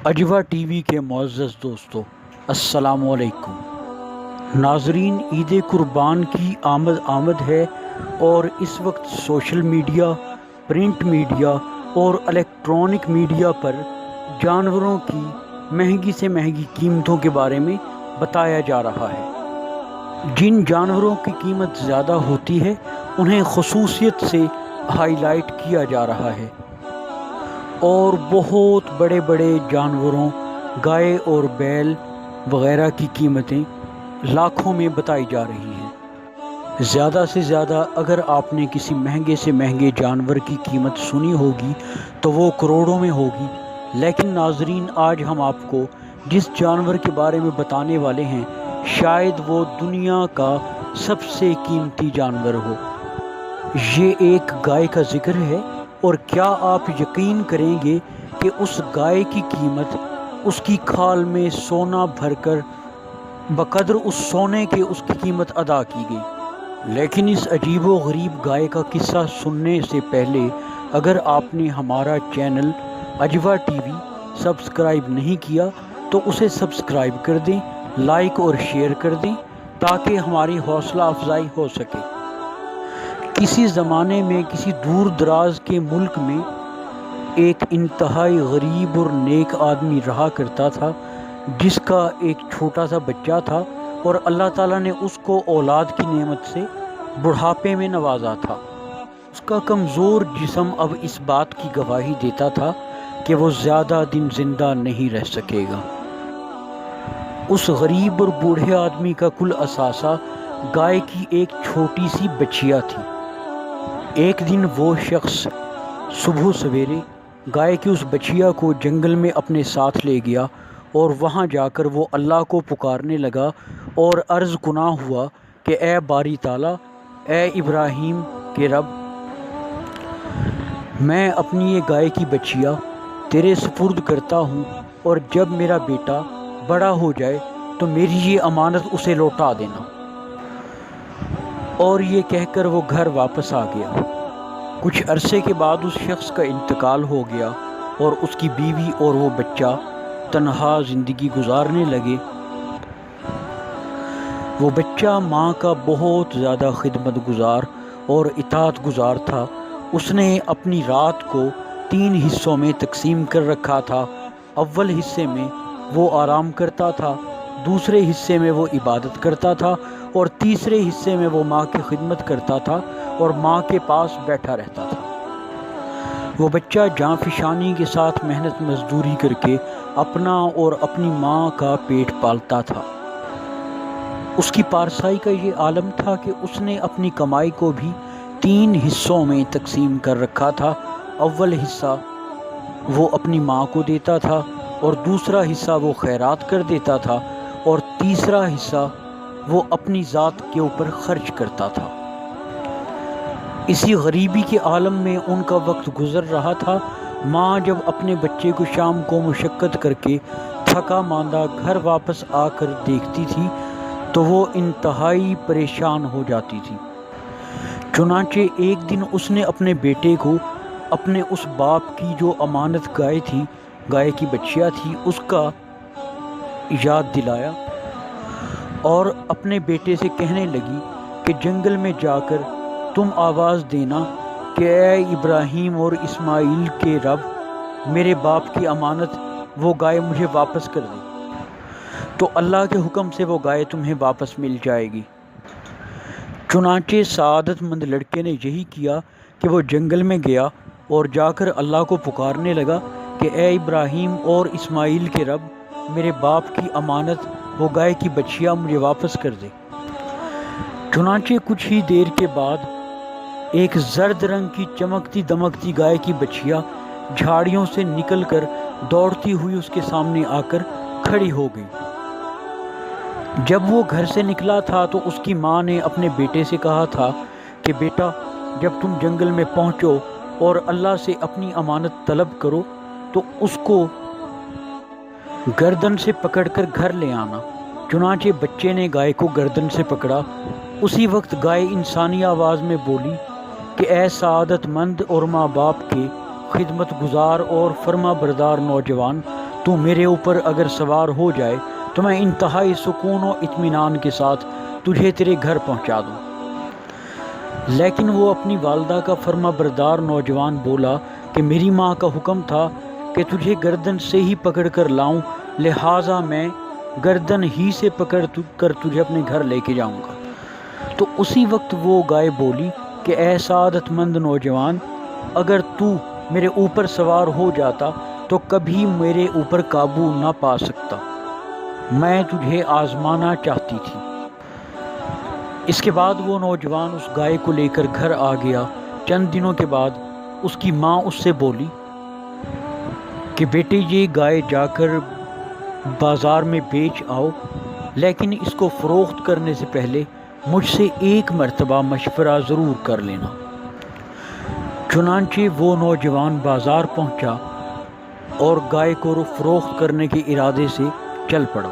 اجوا T V کے معزز دوستو، السلام علیکم ناظرین۔ عید قربان کی آمد ہے اور اس وقت سوشل میڈیا، پرنٹ میڈیا اور الیکٹرانک میڈیا پر جانوروں کی مہنگی سے مہنگی قیمتوں کے بارے میں بتایا جا رہا ہے۔ جن جانوروں کی قیمت زیادہ ہوتی ہے انہیں خصوصیت سے ہائی لائٹ کیا جا رہا ہے، اور بہت بڑے بڑے جانوروں، گائے اور بیل وغیرہ کی قیمتیں لاکھوں میں بتائی جا رہی ہیں۔ زیادہ سے زیادہ اگر آپ نے کسی مہنگے سے مہنگے جانور کی قیمت سنی ہوگی تو وہ کروڑوں میں ہوگی، لیکن ناظرین آج ہم آپ کو جس جانور کے بارے میں بتانے والے ہیں شاید وہ دنیا کا سب سے قیمتی جانور ہو۔ یہ ایک گائے کا ذکر ہے، اور کیا آپ یقین کریں گے کہ اس گائے کی قیمت اس کی کھال میں سونا بھر کر بقدر اس سونے کے اس کی قیمت ادا کی گئی۔ لیکن اس عجیب و غریب گائے کا قصہ سننے سے پہلے اگر آپ نے ہمارا چینل اجوا ٹی وی سبسکرائب نہیں کیا تو اسے سبسکرائب کر دیں، لائک اور شیئر کر دیں تاکہ ہماری حوصلہ افزائی ہو سکے۔ کسی زمانے میں کسی دور دراز کے ملک میں ایک انتہائی غریب اور نیک آدمی رہا کرتا تھا، جس کا ایک چھوٹا سا بچہ تھا، اور اللہ تعالیٰ نے اس کو اولاد کی نعمت سے بڑھاپے میں نوازا تھا۔ اس کا کمزور جسم اب اس بات کی گواہی دیتا تھا کہ وہ زیادہ دن زندہ نہیں رہ سکے گا۔ اس غریب اور بوڑھے آدمی کا کل اثاثہ گائے کی ایک چھوٹی سی بچیا تھی۔ ایک دن وہ شخص صبح سویرے گائے کی اس بچیا کو جنگل میں اپنے ساتھ لے گیا، اور وہاں جا کر وہ اللہ کو پکارنے لگا اور عرض کنا ہوا کہ اے باری تعالیٰ، اے ابراہیم کے رب، میں اپنی یہ گائے کی بچیا تیرے سپرد کرتا ہوں، اور جب میرا بیٹا بڑا ہو جائے تو میری یہ امانت اسے لوٹا دینا۔ اور یہ کہہ کر وہ گھر واپس آ گیا۔ کچھ عرصے کے بعد اس شخص کا انتقال ہو گیا، اور اس کی بیوی اور وہ بچہ تنہا زندگی گزارنے لگے۔ وہ بچہ ماں کا بہت زیادہ خدمت گزار اور اطاعت گزار تھا۔ اس نے اپنی رات کو 3 حصوں میں تقسیم کر رکھا تھا۔ اول حصے میں وہ آرام کرتا تھا، دوسرے حصے میں وہ عبادت کرتا تھا، اور تیسرے حصے میں وہ ماں کی خدمت کرتا تھا اور ماں کے پاس بیٹھا رہتا تھا۔ وہ بچہ جاں فشانی کے ساتھ محنت مزدوری کر کے اپنا اور اپنی ماں کا پیٹ پالتا تھا۔ اس کی پارسائی کا یہ عالم تھا کہ اس نے اپنی کمائی کو بھی 3 حصوں میں تقسیم کر رکھا تھا۔ اول حصہ وہ اپنی ماں کو دیتا تھا، اور دوسرا حصہ وہ خیرات کر دیتا تھا، اور تیسرا حصہ وہ اپنی ذات کے اوپر خرچ کرتا تھا۔ اسی غریبی کے عالم میں ان کا وقت گزر رہا تھا۔ ماں جب اپنے بچے کو شام کو مشقت کر کے تھکا ماندہ گھر واپس آ کر دیکھتی تھی تو وہ انتہائی پریشان ہو جاتی تھی۔ چنانچہ ایک دن اس نے اپنے بیٹے کو اپنے اس باپ کی جو امانت گائے تھی، گائے کی بچیا تھی، اس کا یاد دلایا، اور اپنے بیٹے سے کہنے لگی کہ جنگل میں جا کر تم آواز دینا کہ اے ابراہیم اور اسماعیل کے رب، میرے باپ کی امانت وہ گائے مجھے واپس کر دے، تو اللہ کے حکم سے وہ گائے تمہیں واپس مل جائے گی۔ چنانچہ سعادت مند لڑکے نے یہی کیا کہ وہ جنگل میں گیا اور جا کر اللہ کو پکارنے لگا کہ اے ابراہیم اور اسماعیل کے رب، میرے باپ کی امانت وہ گائے کی بچیا مجھے واپس کر دے۔ چنانچہ کچھ ہی دیر کے بعد ایک زرد رنگ کی چمکتی دمکتی گائے کی بچیا جھاڑیوں سے نکل کر دوڑتی ہوئی اس کے سامنے آ کر کھڑی ہو گئی۔ جب وہ گھر سے نکلا تھا تو اس کی ماں نے اپنے بیٹے سے کہا تھا کہ بیٹا، جب تم جنگل میں پہنچو اور اللہ سے اپنی امانت طلب کرو تو اس کو گردن سے پکڑ کر گھر لے آنا۔ چنانچہ بچے نے گائے کو گردن سے پکڑا۔ اسی وقت گائے انسانی آواز میں بولی کہ اے سعادت مند اور ماں باپ کے خدمت گزار اور فرما بردار نوجوان، تو میرے اوپر اگر سوار ہو جائے تو میں انتہائی سکون و اطمینان کے ساتھ تجھے تیرے گھر پہنچا دوں۔ لیکن وہ اپنی والدہ کا فرما بردار نوجوان بولا کہ میری ماں کا حکم تھا کہ تجھے گردن سے ہی پکڑ کر لاؤں، لہٰذا میں گردن ہی سے پکڑ کر تجھے اپنے گھر لے کے جاؤں گا۔ تو اسی وقت وہ گائے بولی کہ اے سعادت مند نوجوان، اگر تو میرے اوپر سوار ہو جاتا تو کبھی میرے اوپر قابو نہ پا سکتا، میں تجھے آزمانا چاہتی تھی۔ اس کے بعد وہ نوجوان اس گائے کو لے کر گھر آ گیا۔ چند دنوں کے بعد اس کی ماں اس سے بولی کہ بیٹے یہ گائے جا کر بازار میں بیچ آؤ، لیکن اس کو فروخت کرنے سے پہلے مجھ سے ایک مرتبہ مشورہ ضرور کر لینا۔ چنانچہ وہ نوجوان بازار پہنچا اور گائے کو فروخت کرنے کے ارادے سے چل پڑا۔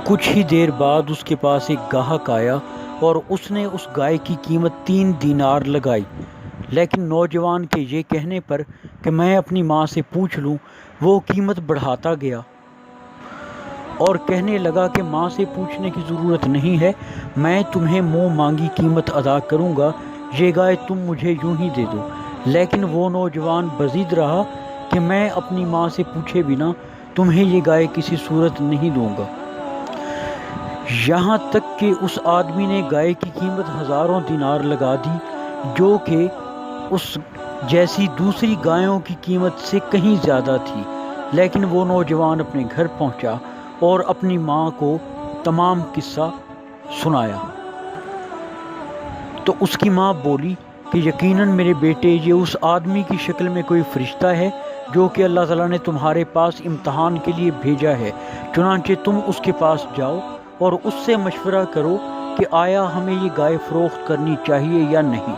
کچھ ہی دیر بعد اس کے پاس ایک گاہک آیا اور اس نے اس گائے کی قیمت 3 دینار لگائی، لیکن نوجوان کے یہ کہنے پر کہ میں اپنی ماں سے پوچھ لوں، وہ قیمت بڑھاتا گیا اور کہنے لگا کہ ماں سے پوچھنے کی ضرورت نہیں ہے، میں تمہیں منہ مانگی قیمت ادا کروں گا، یہ گائے تم مجھے یوں ہی دے دو۔ لیکن وہ نوجوان بضد رہا کہ میں اپنی ماں سے پوچھے بنا تمہیں یہ گائے کسی صورت نہیں دوں گا۔ یہاں تک کہ اس آدمی نے گائے کی قیمت ہزاروں دینار لگا دی، جو کہ اس جیسی دوسری گایوں کی قیمت سے کہیں زیادہ تھی۔ لیکن وہ نوجوان اپنے گھر پہنچا اور اپنی ماں کو تمام قصہ سنایا۔ تو اس کی ماں بولی کہ یقیناً میرے بیٹے، یہ اس آدمی کی شکل میں کوئی فرشتہ ہے جو کہ اللہ تعالیٰ نے تمہارے پاس امتحان کے لیے بھیجا ہے، چنانچہ تم اس کے پاس جاؤ اور اس سے مشورہ کرو کہ آیا ہمیں یہ گائے فروخت کرنی چاہیے یا نہیں۔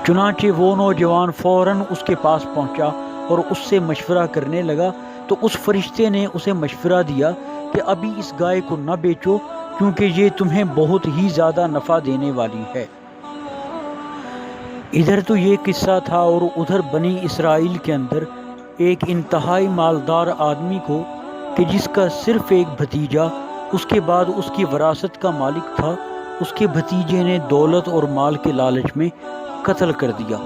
چنانچہ وہ نوجوان فوراً اس کے پاس پہنچا اور اس سے مشورہ کرنے لگا، تو اس فرشتے نے اسے مشورہ دیا کہ ابھی اس گائے کو نہ بیچو، کیونکہ یہ تمہیں بہت ہی زیادہ نفع دینے والی ہے۔ ادھر تو یہ قصہ تھا، اور ادھر بنی اسرائیل کے اندر ایک انتہائی مالدار آدمی کو کہ جس کا صرف ایک بھتیجا اس کے بعد اس کی وراثت کا مالک تھا، اس کے بھتیجے نے دولت اور مال کے لالچ میں قتل کر دیا،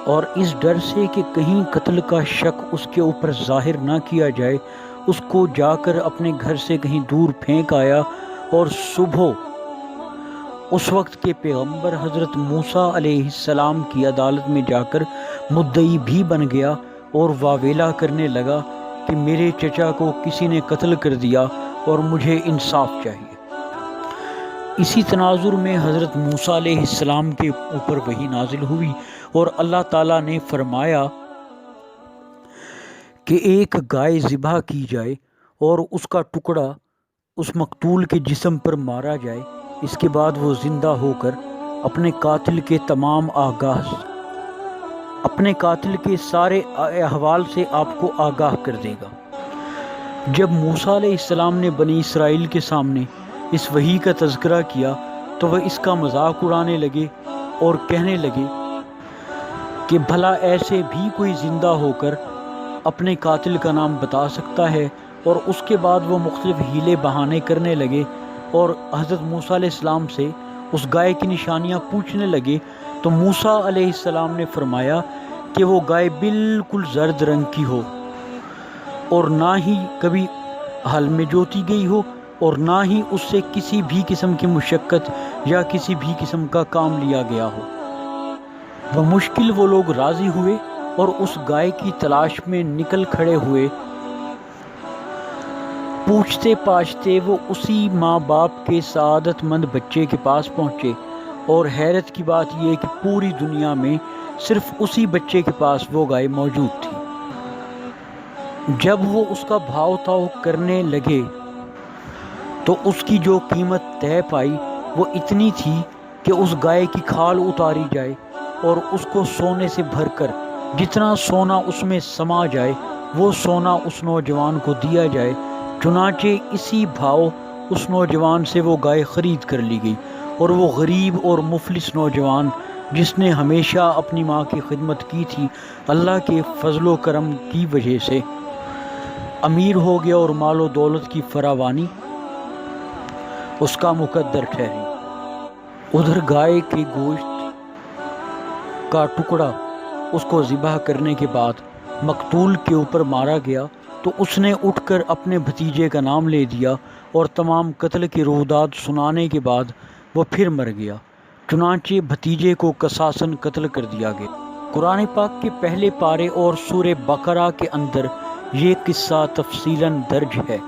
اور اس ڈر سے کہ کہیں قتل کا شک اس کے اوپر ظاہر نہ کیا جائے، اس کو جا کر اپنے گھر سے کہیں دور پھینک آیا، اور صبح اس وقت کے پیغمبر حضرت موسیٰ علیہ السلام کی عدالت میں جا کر مدعی بھی بن گیا اور واویلا کرنے لگا کہ میرے چچا کو کسی نے قتل کر دیا اور مجھے انصاف چاہیے۔ اسی تناظر میں حضرت موسیٰ علیہ السلام کے اوپر وحی نازل ہوئی، اور اللہ تعالیٰ نے فرمایا کہ ایک گائے ذبح کی جائے اور اس کا ٹکڑا اس مقتول کے جسم پر مارا جائے، اس کے بعد وہ زندہ ہو کر اپنے قاتل کے سارے احوال سے آپ کو آگاہ کر دے گا۔ جب موسیٰ علیہ السلام نے بنی اسرائیل کے سامنے اس وحی کا تذکرہ کیا تو وہ اس کا مذاق اڑانے لگے اور کہنے لگے کہ بھلا ایسے بھی کوئی زندہ ہو کر اپنے قاتل کا نام بتا سکتا ہے، اور اس کے بعد وہ مختلف ہیلے بہانے کرنے لگے اور حضرت موسیٰ علیہ السلام سے اس گائے کی نشانیاں پوچھنے لگے۔ تو موسیٰ علیہ السلام نے فرمایا کہ وہ گائے بالکل زرد رنگ کی ہو، اور نہ ہی کبھی ہل میں جوتی گئی ہو، اور نہ ہی اس سے کسی بھی قسم کی مشقت یا کسی بھی قسم کا کام لیا گیا ہو۔ بمشکل وہ لوگ راضی ہوئے اور اس گائے کی تلاش میں نکل کھڑے ہوئے۔ پوچھتے پاچھتے وہ اسی ماں باپ کے سعادت مند بچے کے پاس پہنچے، اور حیرت کی بات یہ کہ پوری دنیا میں صرف اسی بچے کے پاس وہ گائے موجود تھی۔ جب وہ اس کا بھاؤ تاؤ کرنے لگے تو اس کی جو قیمت طے پائی وہ اتنی تھی کہ اس گائے کی کھال اتاری جائے اور اس کو سونے سے بھر کر جتنا سونا اس میں سما جائے وہ سونا اس نوجوان کو دیا جائے۔ چنانچہ اسی بھاؤ اس نوجوان سے وہ گائے خرید کر لی گئی، اور وہ غریب اور مفلس نوجوان جس نے ہمیشہ اپنی ماں کی خدمت کی تھی، اللہ کے فضل و کرم کی وجہ سے امیر ہو گیا اور مال و دولت کی فراوانی اس کا مقدر ٹھہری۔ ادھر گائے کے گوشت کا ٹکڑا اس کو ذبح کرنے کے بعد مقتول کے اوپر مارا گیا تو اس نے اٹھ کر اپنے بھتیجے کا نام لے دیا اور تمام قتل کی رویداد سنانے کے بعد وہ پھر مر گیا، چنانچہ بھتیجے کو قصاصاً قتل کر دیا گیا۔ قرآن پاک کے پہلے پارے اور سورہ بقرہ کے اندر یہ قصہ تفصیلاً درج ہے۔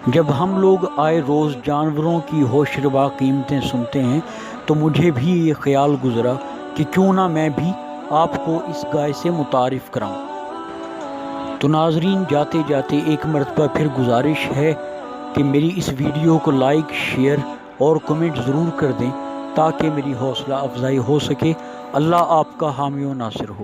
جب ہم لوگ آئے روز جانوروں کی ہوش ربا قیمتیں سنتے ہیں تو مجھے بھی یہ خیال گزرا کہ کیوں نہ میں بھی آپ کو اس گائے سے متعارف کراؤں۔ تو ناظرین، جاتے جاتے ایک مرتبہ پھر گزارش ہے کہ میری اس ویڈیو کو لائک، شیئر اور کمنٹ ضرور کر دیں تاکہ میری حوصلہ افزائی ہو سکے۔ اللہ آپ کا حامی و ناصر ہو۔